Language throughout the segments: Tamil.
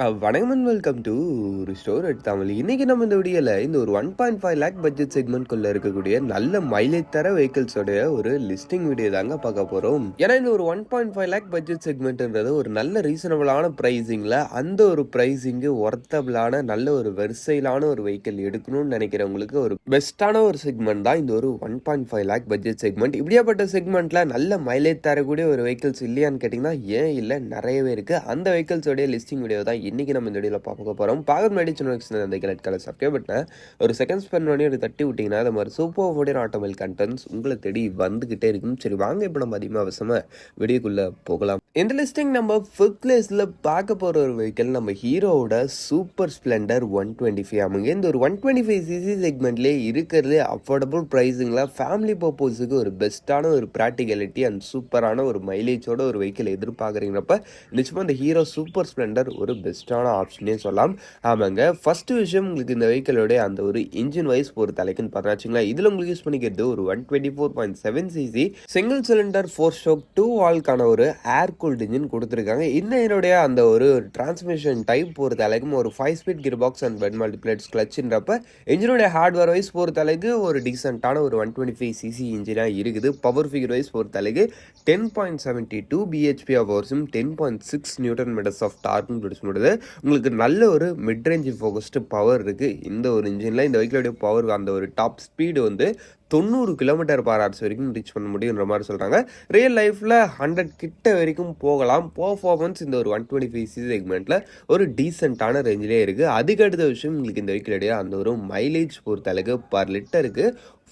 வணக்கம் அண்ட் வெல்கம் டு ஒரு ஸ்டோர் எட் தமிழ். இன்னைக்கு நம்ம இந்த வீடியோல இந்த ஒரு 1.5 லேக் பட்ஜெட் செக்மெண்ட்குள்ள இருக்கக்கூடிய நல்ல மைலேஜ் தர வெஹிக்கிள்ஸோடைய ஒரு லிஸ்டிங் வீடியோ தாங்க பார்க்க போறோம். ஏன்னா இந்த ஒரு 1.5 லேக் பட்ஜெட் செக்மெண்ட்ன்றது ஒரு நல்ல ரீசனபிளான பிரைசிங்ல அந்த ஒரு பிரைசிங்கு ஒர்த்தபிளான நல்ல ஒரு வெர்சைலான ஒரு வெஹிக்கிள் எடுக்கணும்னு நினைக்கிறவங்களுக்கு ஒரு பெஸ்டான ஒரு செக்மெண்ட் தான் இந்த ஒரு 1.5 லேக் பட்ஜெட் செக்மெண்ட். இப்படியாப்பட்ட செக்மெண்ட்ல நல்ல மைலேஜ் தரக்கூடிய ஒரு வெஹிக்கிள்ஸ் இல்லையான்னு கேட்டிங்கன்னா ஏன் இல்லை, நிறையவே இருக்கு. அந்த வெஹிக்கிள்ஸோடைய லிஸ்டிங் வீடியோ தான் இன்னைக்கு நம்ம இந்த வீடியோவில் பார்க்க போகிறோம். பார்க்க முன்னாடி சின்ன அந்த ரெட் கலர் சப்ஸ்கிரைப் பட்டனை ஒரு செகண்ட் ஸ்பெண்ட் பண்ணி ஒரு தட்டி விட்டிங்கன்னா அது மாதிரி சூப்பர் ஃபோடியர் ஆட்டோமொபைல் கண்டென்ட்ஸ் உங்களை தேடி வந்துகிட்டே இருக்கும். சரி வாங்க இப்போ நம்ம அதிகமாக அவசரமாக வீடியோக்குள்ளே போகலாம். இந்த லிஸ்டிங் நம்ம ஃபிஃப்த் பிளேஸில் பார்க்க போகிற ஒரு வெஹிக்கிள் நம்ம ஹீரோவோட சூப்பர் ஸ்ப்ளெண்டர் 125 ஆமாங்க. இந்த ஒரு 125 சிசி செக்மெண்ட்லேயே இருக்கிறது அஃபோர்டபுள் ப்ரைஸிங்கில் ஃபேமிலி பர்பஸுக்கு ஒரு பெஸ்ட்டான ஒரு ப்ராக்டிகலிட்டி அண்ட் சூப்பரான ஒரு மைலேஜோட ஒரு வெஹிக்கிள் எதிர்பார்க்குறீங்கப்ப நிச்சயமாக இந்த ஹீரோ சூப்பர் ஸ்ப்ளெண்டர் ஒரு பெஸ்ட்டான ஆப்ஷனே சொல்லலாம். ஆமாங்க, ஃபர்ஸ்ட் விஷயம் உங்களுக்கு இந்த வெஹிக்கிளோடைய அந்த ஒரு இன்ஜின் வைஸ் பொறுத்த தலைக்குன்னு பார்த்தாச்சுங்களா, இதில் உங்களுக்கு யூஸ் பண்ணிக்கிறது ஒரு 124.7 சிசி சிங்கிள் சிலிண்டர் 4 ஸ்ட்ரோக் 2 வால்க்கான ஒரு ஏர் கூல்ட் இன்ஜின் கொடுத்துருக்காங்க. இந்த இதனுடைய அந்த ஒரு டிரான்ஸ்மிஷன் டைப் பொறுத்த அளவுக்கு ஒரு 5 speed gear box and wet multiplates கிளச்சுன்றப்ப இன்ஜினுடைய ஹார்ட்வேர் வைஸ் பொறுத்த அளவுக்கு ஒரு டீசென்ட்டான ஒரு 125 சிசி இன்ஜினாக இருக்குது. பவர் ஃபிகர் வைஸ் பொறுத்த அளவுக்கு 10.72 பிஹெச்பி ஆஃப் ஹவர்ஸும் 10.6 நியூட்டன் மீட்டர்ஸ் ஆஃப் டார்க்கும் ப்ரொடியூஸ் பண்ணுறது. உங்களுக்கு நல்ல ஒரு மிட் ரேஞ்ச் ஃபோகஸ்டு பவர் இருக்குது இந்த ஒரு இன்ஜினில். இந்த வெஹிக்கிளோடைய பவர் அந்த ஒரு டாப் ஸ்பீடு வந்து 90 km/h வரைக்கும் ரீச் பண்ண முடியுன்ற மாதிரி சொல்கிறாங்க. ரியல் லைஃப்பில் 100 கிட்ட வரைக்கும் போகலாம். பர்ஃபார்மன்ஸ் இந்த ஒரு 125 சிசி செக்மெண்ட்டில் ஒரு டீசெண்டான ரேஞ்சிலே இருக்குது. அதுக்கு அடுத்த விஷயம் உங்களுக்கு இந்த வெஹிக்கிளுடைய அந்த ஒரு மைலேஜ் பொறுத்த அளவுக்கு பர் லிட்டருக்கு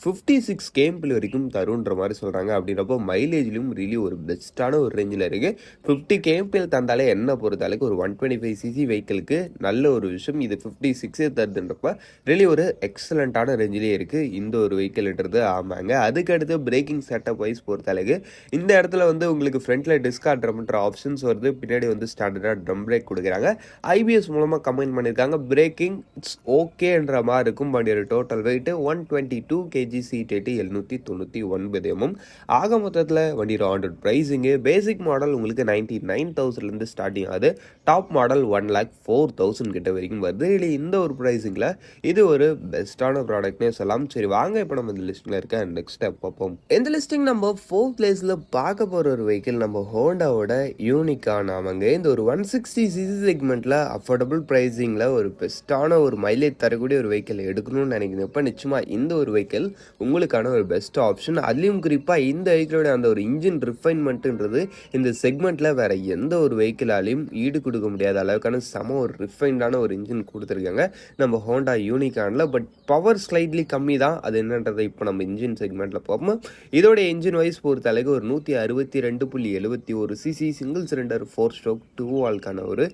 56 kmpl வரைக்கும் தருன்ற மாதிரி சொல்கிறாங்க. அப்படின்றப்போ மைலேஜ்லையும் ரியலி ஒரு பெஸ்ட்டான ஒரு ரேஞ்சில் இருக்குது. 50 kmpl தந்தாலே என்ன பொறுத்த அளவுக்கு ஒரு 125 சிசி வெஹிக்கிளுக்கு நல்ல ஒரு விஷயம். இது 56 தருதுன்றப்ப ரியலி ஒரு எக்ஸலண்ட்டான ரேஞ்சிலே இருக்குது இந்த ஒரு வெஹிக்கிள். ஆமாங்க, அதுக்கு அடுத்து பிரேக்கிங் செட்டப் வைஸ் பொறுத்த அளவுக்கு இந்த இடத்துல வந்து உங்களுக்கு ஃப்ரண்ட்ல டிஸ்க் ட்ரம்ன்ற ஆப்ஷன்ஸ் வருது. பின்னாடி வந்து ஸ்டாண்டர்டாக ட்ரம் பிரேக் கொடுக்குறாங்க. ஐபிஎஸ் மூலமாக கம்பைன் பண்ணியிருக்காங்க. பிரேக்கிங் இட்ஸ் ஓகேன்ற மாதிரி இருக்கும். வண்டியோட total weight 122 kg, seat 799 mm. ஆக மொத்தத்தில் வண்டியோட ஆண்டர் ப்ரைஸிங்கு பேசிக் மாடல் உங்களுக்கு 99,000 ஸ்டார்டிங் ஆகுது. டாப் மாடல் 1,04,000 கிட்ட வரைக்கும் வருது. இல்லை இந்த ஒரு ப்ரைஸிங்கில் இது ஒரு பெஸ்ட்டான ப்ராடக்ட்னே சொல்லலாம். சரி வாங்க இப்போ நம்ம இந்த லிஸ்ட்டில் இருக்க நெக்ஸ்ட் ஸ்டெப் பார்ப்போம். இந்த லிஸ்டிங் நம்ம 4th பிளேஸில் பார்க்க போகிற ஒரு வெஹிக்கிள் நம்ம ஹோண்டாவோட யூனிகான் ஆமாங்க. இந்த ஒரு 160 சிசி செக்மெண்ட்டில் அஃபோர்டபுள் ப்ரைஸிங்கில் ஒரு பெஸ்ட்டான ஒரு மைலேஜ் தரக்கூடிய ஒரு வெஹிக்கிள் எடுக்கணும்னு நினைக்கிறேன். இப்போ நிச்சயமாக இந்த ஒரு வெஹிக்கிள் உங்களுக்கான ஒரு பெஸ்ட் ஆப்ஷன். அதுலேயும் குறிப்பாக இந்த வெஹிக்கிளோட அந்த ஒரு இன்ஜின் ரிஃபைன்மெண்ட்டுன்றது இந்த செக்மெண்ட்டில் வேறு எந்த ஒரு வெஹிக்கிளாலையும் ஈடு கொடுக்க முடியாத அளவுக்கான செம ஒரு ரிஃபைன்டான ஒரு இன்ஜின் கொடுத்துருக்காங்க நம்ம ஹோண்டா யூனிகானில். பட் பவர் ஸ்லைட்லி கம்மி தான். அது என்னன்றதை இப்போ நம்ம இன்ஜின் செக்மெண்ட்டில் பார்ப்போம். இதோட இன்ஜின் வைஸ் பொறுத்த அளவுக்கு ஒரு 162.71 சிசி சிங்கிள் சிலிண்டர் 4 ஸ்ட்ரோக் 2 வால்க்கான ஒரு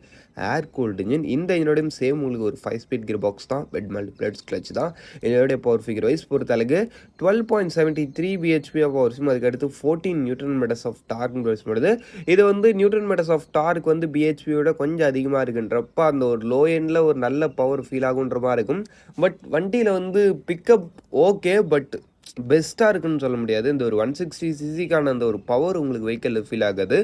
ஏர் கூல்டு இன்ஜின். இந்த இன்ஜினோடையும் சேம் உங்களுக்கு ஒரு 5 ஸ்பீட் கியர் பாக்ஸ் தான், பெட் மல்டிப்ளேட்ஸ் கிளச் தான். இதோடைய பவர் ஃபிகர் வைஸ் பொறுத்த அளவுக்கு 12.73 பிஹெச்பி ஆஃப் ஹவர்ஸும் அதுக்கடுத்து 14 newton metres of torque produce பண்ணுது. இது வந்து நியூட்டன் மீட்டர்ஸ் ஆஃப் டார்க் வந்து பிஹெச்பியோட கொஞ்சம் அதிகமாக இருக்குன்றப்ப அந்த ஒரு லோ எண்டில் ஒரு நல்ல பவர் ஃபீல் ஆகுன்ற மாதிரி இருக்கும். பட் வண்டியில் வந்து பிக்கப் ஓகே, பட் பெஸ்ட்டாக இருக்குன்னு சொல்ல முடியாது. இந்த ஒரு 160 சிசிக்கான அந்த ஒரு பவர் உங்களுக்கு வெஹிக்கிளில் ஃபீல் ஆகுது.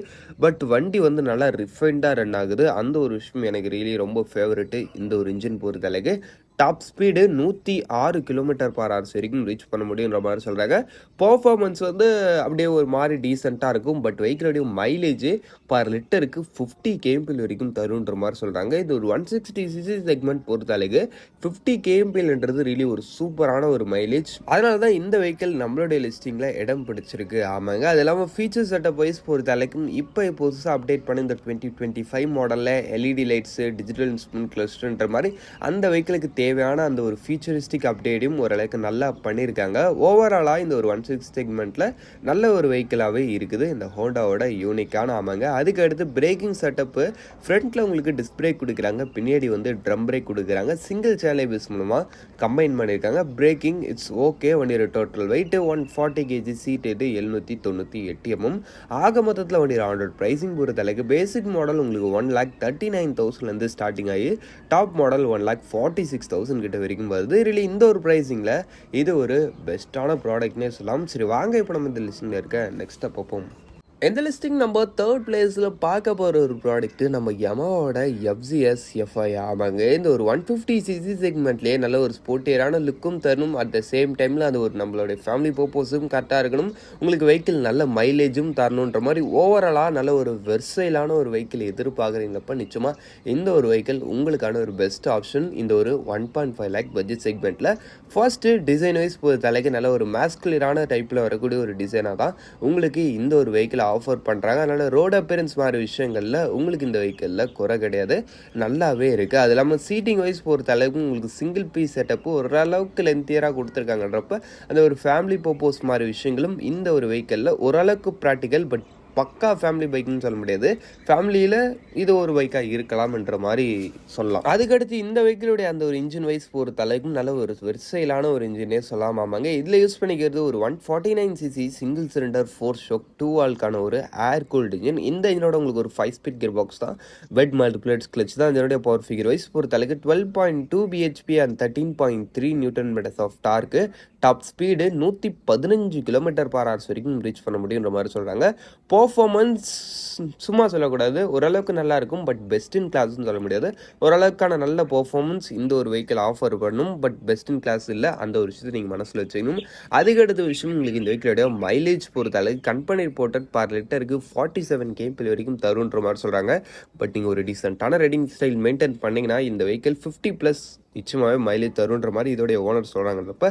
பட் வண்டி வந்து நல்லா ரிஃபைண்டாக ரன் ஆகுது. அந்த ஒரு விஷயம் எனக்கு ரியலி ரொம்ப ஃபேவரெட்டு இந்த ஒரு இன்ஜின் பொறுத்த அளவுக்கு. டாப் ஸ்பீடு 106 km/h வரைக்கும் ரீச் பண்ண முடியுன்ற மாதிரி சொல்கிறாங்க. பர்ஃபார்மன்ஸ் வந்து அப்படியே ஒரு மாதிரி டீசெண்டாக இருக்கும். பட் வெஹிக்கிளோடைய மைலேஜ் பர் லிட்டருக்கு 50 kmpl வரைக்கும் தருன்ற மாதிரி சொல்கிறாங்க. இது ஒரு 160 சிசி செக்மெண்ட் பொறுத்த அளவுக்கு 50 kmpl ரியலி ஒரு சூப்பரான ஒரு மைலேஜ். அதனால தான் இந்த வெஹிக்கிள் நம்மளுடைய லிஸ்டிங்கில் இடம் பிடிச்சிருக்கு. ஆமாங்க, அது இல்லாமல் ஃபீச்சர் செட்டப் வைஸ் பொறுத்த அளவுக்கும் இப்போ புதுசாக அப்டேட் பண்ணி இந்த 2025 மாடலில் எல்இடி லைட்ஸு, டிஜிட்டல் இன்ஸ்ட்ருமெண்ட் கிளஸ்டர்ன்ற மாதிரி அந்த வெஹிக்கிளுக்கு தேவையான அந்த ஒரு ஃபியூச்சரிஸ்டிக் அப்டேட்டையும் ஓரளவுக்கு நல்லா பண்ணியிருக்காங்க. ஓவராலாக இந்த ஒரு 160 செக்மெண்ட்டில் நல்ல ஒரு வெஹிக்கிளாகவே இருக்குது இந்த ஹோண்டாவோட யூனிகான். ஆமாங்க, அதுக்கு அடுத்து பிரேக்கிங் செட்டப்பு ஃப்ரண்ட்டில் உங்களுக்கு டிஸ்க் பிரேக் கொடுக்குறாங்க, பின்னாடி வந்து ட்ரம் பிரேக் கொடுக்குறாங்க. சிங்கிள் சேனல் ஏபிஎஸ் மூலமாக கம்பைன் பண்ணியிருக்காங்க. Braking it's okay. வண்டியோட total weight 140 kg, seat 798 mm. ஆக மொத்தத்தில் வண்டியோட ஆண்டர் ப்ரைஸிங் பொறுத்த அளவுக்கு பேசிக் மாடல் உங்களுக்கு 1,39,000 ஸ்டார்டிங் ஆகி டாப் மாடல் 1,46,000 கிட்ட வரைக்கும் வருது. ரியலி இந்த ஒரு ப்ரைஸிங்கில் இது ஒரு பெஸ்ட்டான ப்ராடக்ட்னே சொல்லலாம். சரி வாங்க இப்போ நம்ம இந்த லிஸ்டில் இருக்க நெக்ஸ்ட்டாக பார்ப்போம். எந்த லிஸ்டிங் நம்ம தேர்ட் பிளேஸில் பார்க்க போகிற ஒரு ப்ராடக்ட்டு நம்ம யமாவோட எஃப்சிஎஸ் எஃப்ஐ. ஆமாங்க, இந்த ஒரு 150cc செக்மெண்ட்லேயே நல்ல ஒரு ஸ்போர்ட்டியரான லுக்கும் தரணும். அட் த சேம் டைமில் அது ஒரு நம்மளுடைய ஃபேமிலி பர்பஸும் கரெக்டாக இருக்கணும். உங்களுக்கு வெஹிக்கிள் நல்ல மைலேஜும் தரணுன்ற மாதிரி ஓவராலாக நல்ல ஒரு வெர்சைலான ஒரு வெஹிக்கிள் எதிர்பார்க்குறீங்கப்ப நிச்சயமாக இந்த ஒரு வெஹிக்கிள் உங்களுக்கான ஒரு பெஸ்ட் ஆப்ஷன். இந்த ஒரு 1.5 lakh பட்ஜெட் செக்மெண்ட்டில் ஃபர்ஸ்ட்டு டிசைன் வைஸ் தலைக்கு நல்ல ஒரு மேஸ்குலரான டைப்பில் வரக்கூடிய ஒரு டிசைனாக தான் உங்களுக்கு இந்த ஒரு வெஹிக்கிள் ஆஃபர் பண்ணுறாங்க. அதனால் ரோட் அப்பியரன்ஸ் மாதிரி விஷயங்களில் உங்களுக்கு இந்த வெஹிக்கிளில் குறை கிடையாது, நல்லாவே இருக்குது. அது இல்லாமல் சீட்டிங் வைஸ் பொறுத்த அளவுக்கு உங்களுக்கு சிங்கிள் பீஸ் செட்டப்பு ஓரளவுக்கு லென்த்தியராக கொடுத்துருக்காங்கன்றப்ப அந்த ஒரு ஃபேமிலி பர்பஸ் மாதிரி விஷயங்களும் இந்த ஒரு வெஹிக்கிளில் ஓரளவுக்கு ப்ராக்டிக்கல். பட் பக்கா ஃபேமிலி பைக்குன்னு சொல்ல முடியாது, ஃபேமிலியில் இது ஒரு பைக்காக இருக்கலாம்ன்ற மாதிரி சொல்லலாம். அதுக்கடுத்து இந்த வெஹிக்கிளுடைய அந்த ஒரு இன்ஜின் வைஸ் பொறுத்த அளவுக்கும் நல்ல ஒரு வெர்சைலான ஒரு இன்ஜினே சொல்லலாம். ஆமாங்க, இதில் யூஸ் பண்ணிக்கிறது ஒரு 149cc சிங்கிள் சிலிண்டர் 4 ஸ்ட்ரோக் 2 வால்க்கான ஒரு ஏர் கூல்டு இன்ஜின். இந்த இன்ஜினோட உங்களுக்கு ஒரு 5 ஸ்பீட் கியர் பாக்ஸ் தான், பெட் மல்டிப்ளேட்ஸ் கிளச் தான். இதனுடைய பவர் ஃபிகர் வைஸ் பொறுத்த அளவுக்கு 12.2 bhp and 13.3 newton metres of torque. Top speed 115 km/h வரைக்கும் ரீச் பண்ண முடியுன்ற மாதிரி சொல்கிறாங்க. பர்ஃபார்மன்ஸ் சும்மா சொல்லக்கூடாது, ஓரளவுக்கு நல்லா இருக்கும், பட் பெஸ்ட் இன் கிளாஸ்ன்னு சொல்ல முடியாது. ஓரளவுக்கான நல்ல பர்ஃபார்மன்ஸ் இந்த ஒரு வெஹிக்கிள் ஆஃபர் பண்ணும், பட் பெஸ்ட் இன் கிளாஸ் இல்லை. அந்த ஒரு விஷயத்தை நீங்கள் மனசில் வச்சுக்கணும். அதுக்கடுத்த விஷயம், உங்களுக்கு இந்த வெஹிக்கிளோட மைலேஜ் பொறுத்த அளவுக்கு கம்பெனி ரிப்போர்ட்டட் பர் லிட்டருக்கு 47 km வரைக்கும் தருன்ற மாதிரி சொல்கிறாங்க. பட் நீங்கள் ஒரு டீசென்ட்டான ரைடிங் ஸ்டைல் மெயின்டைன் பண்ணிங்கன்னா இந்த வெஹிக்கிள் 50+ நிச்சயமாகவே மைலேஜ் தருன்ற மாதிரி இதோடைய ஓனர் சொல்கிறாங்கன்றப்ப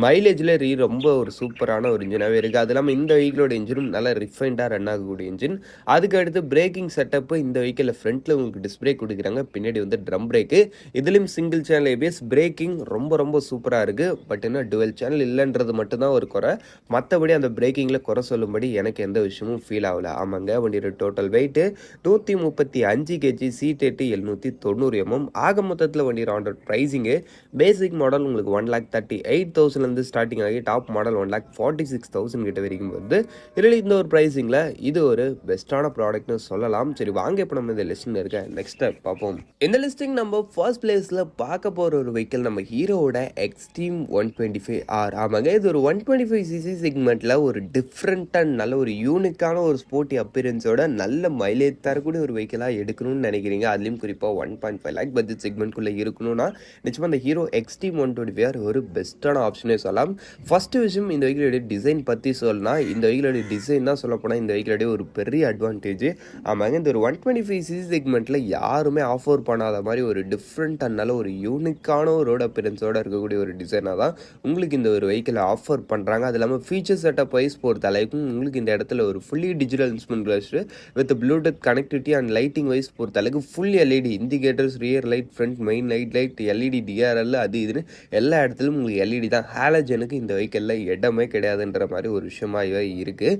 மைலேஜில் ரொம்ப ஒரு சூப்பரான ஒரு இன்ஜினாகவே இருக்குது. அது இல்லாமல் இந்த வெஹிக்கிளோட இன்ஜினும் நல்லா ரிஃபைண்டாக ரன் ஆகக்கூடிய இன்ஜின். அதுக்கு அடுத்து பிரேக்கிங் செட்டப்பு இந்த வெஹிக்கிளில் ஃப்ரண்ட்டில் உங்களுக்கு டிஸ்க் பிரேக் கொடுக்குறாங்க, பின்னாடி வந்து ட்ரம் பிரேக்கு. இதுலேயும் சிங்கிள் சேனல் ஏபிஎஸ். பிரேக்கிங் ரொம்ப சூப்பராக இருக்குது. பட் என்ன டுவெல் சேனல் இல்லைன்றது மட்டும்தான் ஒரு குறை, மற்றபடி அந்த பிரேக்கிங்கில் குறை சொல்லும்படி எனக்கு எந்த விஷயமும் ஃபீல் ஆகலை. ஆமாங்க, வண்டியோட total weight 135 kg, seat 790 mm. ஆக மொத்தத்தில் வண்டியோட ஆண்டர் ப்ரைஸிங்கு பேசிக் மாடல் உங்களுக்கு 1,38,000 ஸ்டார்டிங் ஆகி டாப் மாடல் 1,46,000 கிட்ட வரைக்கும் வருது. இதில் இந்த ஒரு ப்ரைஸிங்கில் இது ஒரு பெஸ்ட்டான ப்ராடக்ட்னு சொல்லலாம். சரி வாங்க, இப்போ நம்ம இந்த லிஸ்டில் இருக்க நெக்ஸ்ட் பார்ப்போம். இந்த லிஸ்டிங் நம்ம ஃபர்ஸ்ட் பிளேஸில் பார்க்க போகிற ஒரு வெஹிக்கிள் நம்ம ஹீரோவோட எக்ஸ்ட்ரீம் 125R. ஆமாங்க, இது ஒரு 125cc செக்மெண்ட்டில் ஒரு டிஃப்ரெண்ட்டாக நல்ல ஒரு யூனிக்கான ஒரு ஸ்போர்ட்டி அப்பியரன்ஸோட நல்ல மைலேஜ் தரக்கூடிய ஒரு வெஹிக்கிளாக எடுக்கணும்னு நினைக்கிறீங்க. அதுலேயும் குறிப்பாக 1.5 lakh பட்ஜெட் செக்மெண்ட்குள்ளே இருக்கணும்னா நிச்சயமாக இந்த ஹீரோ எக்ஸ்ட்ரீம் 125R ஒரு பெஸ்ட்டான ஆப்ஷனே சொல்லலாம். ஃபஸ்ட்டு விஷயம், இந்த வெஹிக்கிளுடைய டிசைன் பற்றி சொல்லலாம். இந்த வெஹிக்கிளுடைய டிசைன் தான் சொல்லப்போனால் இந்த வெஹிக்கிளுடைய ஒரு பெரிய அட்வான்டேஜ். ஆமாங்க, இந்த ஒரு 125cc செக்மெண்ட்டில் யாருமே ஆஃபர் பண்ணாத மாதிரி ஒரு டிஃப்ரெண்ட் நல்ல ஒரு யூனிக்கான ஒரு ரோட் அப்பியரன்ஸோடு இருக்கக்கூடிய ஒரு டிசைனாக தான் உங்களுக்கு இந்த ஒரு வெஹிக்கிளை ஆஃபர் பண்ணுறாங்க. அது இல்லாமல் ஃபீச்சர் செட்டப் வைஸ் பொறுத்த அளவுக்கு உங்களுக்கு இந்த இடத்துல ஒரு fully digital instrument cluster with Bluetooth connectivity and lighting wise பொறுத்த அளவுக்கு full LED indicators, rear light, front main light, LED DRL, அது இதுன்னு எல்லா இடத்துலையும் உங்களுக்கு எல்இடி தான். ஹாலஜனுக்கு இந்த வெஹிக்கிளில் இடமே கிடையாதுன்ற மாதிரி ஒரு விஷயமாக இருக்குது.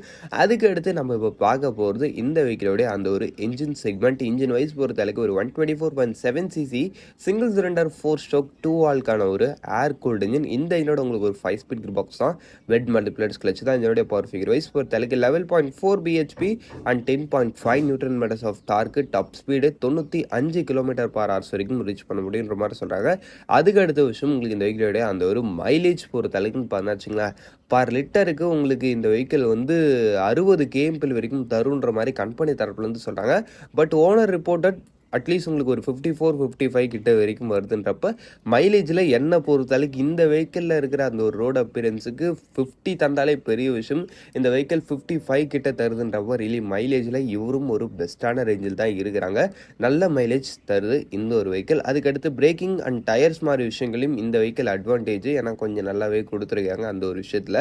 அதுக்கு அடுத்து நம்ம இப்போ பார்க்க போகிறது இந்த வெஹிக்கிளோடைய அந்த ஒரு இன்ஜின் செக்மெண்ட். இன்ஜின் வைஸ் பொறுத்த அளவுக்கு ஒரு 124.7cc சிங்கிள் சிலிண்டர் 4 ஸ்ட்ரோக் 2 வால்க்கான ஒரு ஏர் கூல்டு இன்ஜின். இந்த இன்ஜினோட உங்களுக்கு ஒரு 5 ஸ்பீட் கியர் பாக்ஸ் தான், பெட் மல்டிப்ளேட்ஸ் கிளச் தான். இதனுடைய பவர் ஃபிகர் வைஸ் பொறுத்த அளவுக்கு 11.4 bhp and 10.5 newton metres of torque. Top speed 95 km/h வரைக்கும் ரீச் பண்ண முடியுன்ற மாதிரி சொல்கிறாங்க. அதுக்கு அடுத்த விஷயம், உங்களுக்கு இந்த வெஹிக்கிளோடைய அந்த ஒரு மைலேஜ் பொறுத்த அளவுக்கு பார்த்தாச்சுங்களா, பர் லிட்டருக்கு உங்களுக்கு இந்த வெஹிக்கிள் வந்து 60 km வரைக்கும் தருன்ற மாதிரி கம்பெனி தரப்புலேருந்து சொல்கிறாங்க. பட் ஓனர் ரிப்போர்ட்டட் அட்லீஸ்ட் உங்களுக்கு ஒரு 54-55 கிட்ட வரைக்கும் வருதுன்றப்ப மைலேஜில் என்ன பொறுத்தளவுக்கு இந்த வெஹிக்கிளில் இருக்கிற அந்த ஒரு ரோடு அப்பியரன்ஸுக்கு 50 தந்தாலே பெரிய விஷயம். இந்த வெஹிக்கிள் 55 கிட்ட தருதுன்றப்ப ரியலி மைலேஜில் இவரும் ஒரு பெஸ்ட்டான ரேஞ்சில் தான் இருக்கிறாங்க. நல்ல மைலேஜ் தருது இந்த ஒரு வெஹிக்கிள். அதுக்கடுத்து பிரேக்கிங் அண்ட் டயர்ஸ் மாதிரி விஷயங்களையும் இந்த வெஹிக்கிள் அட்வான்டேஜ், ஏன்னா கொஞ்சம் நல்லாவே கொடுத்துருக்காங்க அந்த ஒரு விஷயத்தில்.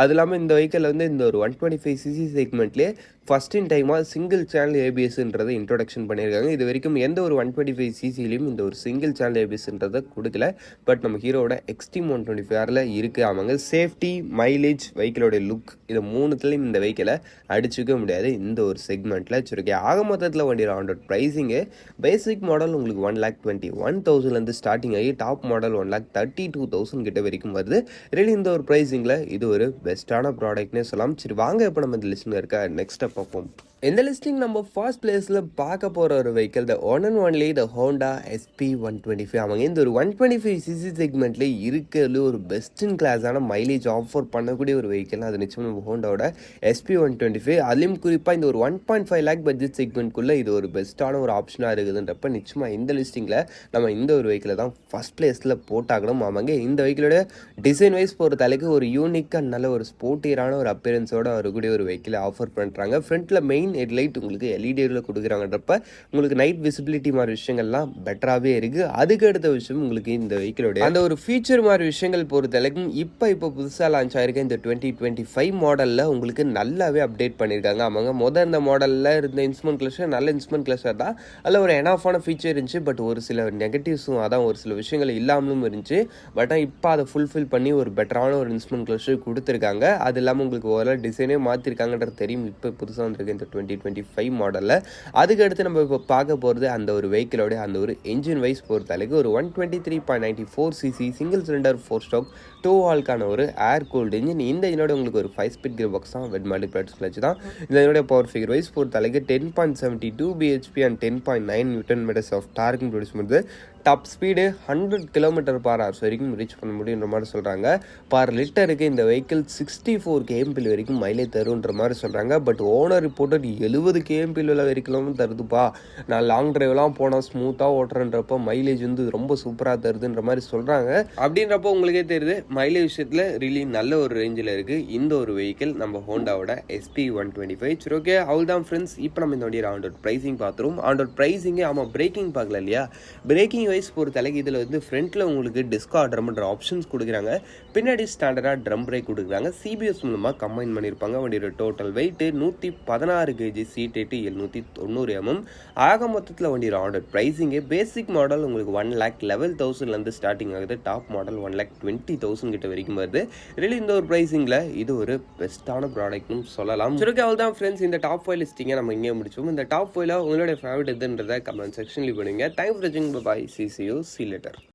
அது இல்லாமல் இந்த வெஹிக்கிள் வந்து இந்த ஒரு 125cc செக்மெண்ட்லேயே ஃபஸ்ட் இன் டைமாக சிங்கிள் சேனல் ஏபிஎஸ்ன்றதை இன்ட்ரோடக்ஷன் பண்ணியிருக்காங்க. இது வரைக்கும் எந்த ஒரு 125cc இந்த ஒரு சிங்கிள் சேனல் ஏபிஎஸ்ன்றதை கொடுக்கல. பட் நம்ம ஹீரோட எக்ஸ்ட்ரீம் 125Rல இருக்குது. ஆமாங்க, சேஃப்டி, மைலேஜ், வெஹிக்கிளோட லுக், இது மூணுத்துலையும் இந்த வெஹிக்கிளை அடிச்சுக்க முடியாது இந்த ஒரு செக்மெண்ட்டில் வச்சுருக்கேன். ஆக மொத்தத்தில் வண்டியோட ஆண்டர் ப்ரைஸிங்கு பேசிக் மாடல் உங்களுக்கு 1,21,000 ஸ்டார்டிங் ஆகி டாப் மாடல் 1,32,000 கிட்ட வரைக்கும் வருது. ரியலி இந்த ஒரு ப்ரைஸிங்கில் இது ஒரு பெஸ்ட்டான ப்ராடக்ட்னே சொல்லலாம். சரி வாங்க, இப்போ நம்ம இந்த லிஸ்ட்டில் இருக்க நெக்ஸ்ட் பார்ப்போம். இந்த லிஸ்டிங் நம்ம ஃபர்ஸ்ட் பிளேஸில் பார்க்க போகிற ஒரு vehicle the one and only the Honda SP125. அவங்க இந்த ஒரு 125cc செக்மெண்ட்ல இருக்கிறது ஒரு பெஸ்ட் இன் கிளாஸான மைலேஜ் ஆஃபர் பண்ணக்கூடிய ஒரு வெஹிக்கிள். அது நிச்சயம் நம்ம ஹோண்டாவோட SP125. அதுலேயும் குறிப்பாக இந்த ஒரு 1.5 லேக் பட்ஜெட் செக்மெண்ட்குள்ளே இது ஒரு பெஸ்ட்டான ஒரு ஆப்ஷனாக இருக்குதுன்றப்ப நிச்சயமாக இந்த லிஸ்டிங்கில் நம்ம இந்த ஒரு வெஹிக்கிளை தான் ஃபஸ்ட் பிளேஸில் போட்டாகணும். ஆமாங்க, இந்த வெஹிக்கிளோட டிசைன் வைஸ் பொறுத்த அளவுக்கு ஒரு யூனிக்காக நல்ல ஒரு ஸ்போர்ட்டியரான ஒரு அப்பியரன்ஸோட வரக்கூடிய ஒரு வெஹிக்கிளை ஆஃபர் பண்ணுறாங்க. ஃப்ரண்ட்டில் மெயின் ஹெட்லைட் உங்களுக்கு எல்இடியில் கொடுக்குறாங்கன்றப்ப உங்களுக்கு நைட் விசிபிலிட்டி மாதிரி விஷயங்கள்லாம் பெட்டராகவே இருக்குது. அதுக்கு அடுத்த விஷயம் உங்களுக்கு இந்த வெஹிக்கிளோட அந்த ஒரு ஃபீச்சர் மாதிரி விஷயங்கள் பொறுத்தளவுக்கு இப்போ புதுசாக லான்ச் ஆகிருக்க இந்த 2025 மாடலில் உங்களுக்கு நல்லாவே அப்டேட் பண்ணியிருக்காங்க. ஆமாங்க, இந்த மாடலில் இருந்த இன்ஸ்ட்ருமெண்ட் கிளஸ்டர் நல்ல இன்ஸ்ட்ருமெண்ட் கிளஸ்டர் தான். அதில் ஒரு எனாஃபான ஃபீச்சர் இருந்துச்சு. பட் ஒரு சில நெகட்டிவ்ஸும் அதான் ஒரு சில விஷயங்கள் இல்லாமலும் இருந்துச்சு. பட் இப்போ அதை ஃபுல்ஃபில் பண்ணி ஒரு பெட்டரான ஒரு இன்ஸ்ட்ருமெண்ட் கிளஸ்டர் கொடுத்துருக்காங்க. அது இல்லாமல் உங்களுக்கு ஓரளவு டிசைனே மாற்றிருக்காங்கன்றது தெரியும் இப்போ புதுசாக வந்திருக்கு இந்த 2025 மாடலில். அதுக்கு அடுத்து நம்ம இப்போ பார்க்க போகிறது அந்த ஒரு வெஹிக்கிளோட அந்த ஒரு என்ஜின் வைஸ் பொறுத்த அளவுக்கு ஒரு 123.94cc சிங்கிள் சிலிண்டர் 4 ஸ்ட்ரோக் 2 வால்க்கான ஒரு ஏர் கூல்டு இன்ஜின். இந்த இன்ஜினோட உங்களுக்கு ஒரு 5 ஸ்பீட் கியர் பாக்ஸ் தான், வெட்மாலிக் பிளட்ஸ் கிளட்ச் தான். இதனோட பவர் ஃபிகர் வைஸ் பொறுத்த அளவுக்கு 10.72 bhp and 10.9 newton metres of torque produce பண்ணுறது. டாப் ஸ்பீடு 100 km/h வரைக்கும் ரீச் பண்ண முடியுன்ற மாதிரி சொல்கிறாங்க. பர் லிட்டருக்கு இந்த வெஹிக்கிள் 64 kmpl வரைக்கும் மைலேஜ் தருன்ற மாதிரி சொல்கிறாங்க. பட் ஓனர் ரிப்போர்ட்டட் 70 kmpl வரைக்கும் தருதுப்பா, நான் லாங் டிரைவ்லாம் போனால் ஸ்மூத்தாக ஓட்டுறன்றப்போ மைலேஜ் வந்து ரொம்ப சூப்பராக தருதுன்ற மாதிரி சொல்கிறாங்க. அப்படின்றப்போ உங்களுக்கே தெரியுது மைலேஜ் விஷயத்தில் ரிலி நல்ல ஒரு ரேஞ்சில் இருக்குது இந்த ஒரு வெஹிக்கிள் நம்ம ஹோண்டாவோட SP125. சரி, ஓகே, அவ்வளோதான் ஃப்ரெண்ட்ஸ். இப்போ நம்ம இந்த வண்டியை ஆன் ரோட் ப்ரைஸிங் பார்த்துருவோம். ஆன் ரோட் ப்ரைஸிங்கே ஆமாம், பிரேக்கிங் பார்க்கல இல்லையா? பிரேக்கிங் வைஸ் பொறுத்தளவுக்கு இதில் வந்து ஃப்ரண்ட்டில் உங்களுக்கு டிஸ்க் ஆர்டர்ன்ற ஆப்ஷன்ஸ் கொடுக்குறாங்க. பின்னாடி ஸ்டாண்டர்டாக ட்ரம் பிரேக் கொடுக்குறாங்க. சிபிஎஸ் மூலமாக கம்பைன் பண்ணியிருப்பாங்க. வண்டியோட total weight 116 kg, seat 790 mm. ஆக மொத்தத்தில் வண்டியோட ஆர்டர் ப்ரைஸிங்கே பேசிக் மாடல் உங்களுக்கு 1,11,000 ஸ்டார்டிங் ஆகுது. டாப் மாடல் 1,20,000 கிட்ட வரைக்கும் வருது. ரிலி இந்த ஒரு ப்ரைஸிங்கில் இது ஒரு பெஸ்ட்டான ப்ராடக்ட்னு சொல்லலாம். சரி, அவ்வளோதான் ஃப்ரெண்ட்ஸ், இந்த டாப் 5 லிஸ்டிங்கை நம்ம இங்கே முடிச்சோம். இந்த டாப் 5ல உங்களுடைய ஃபேவரட் எதுன்றதை கமெண்ட் செக்ஷன்லேயே பண்ணுங்க. தேங்க்ஸ் ஃபார் வாட்சிங். பை. See you later.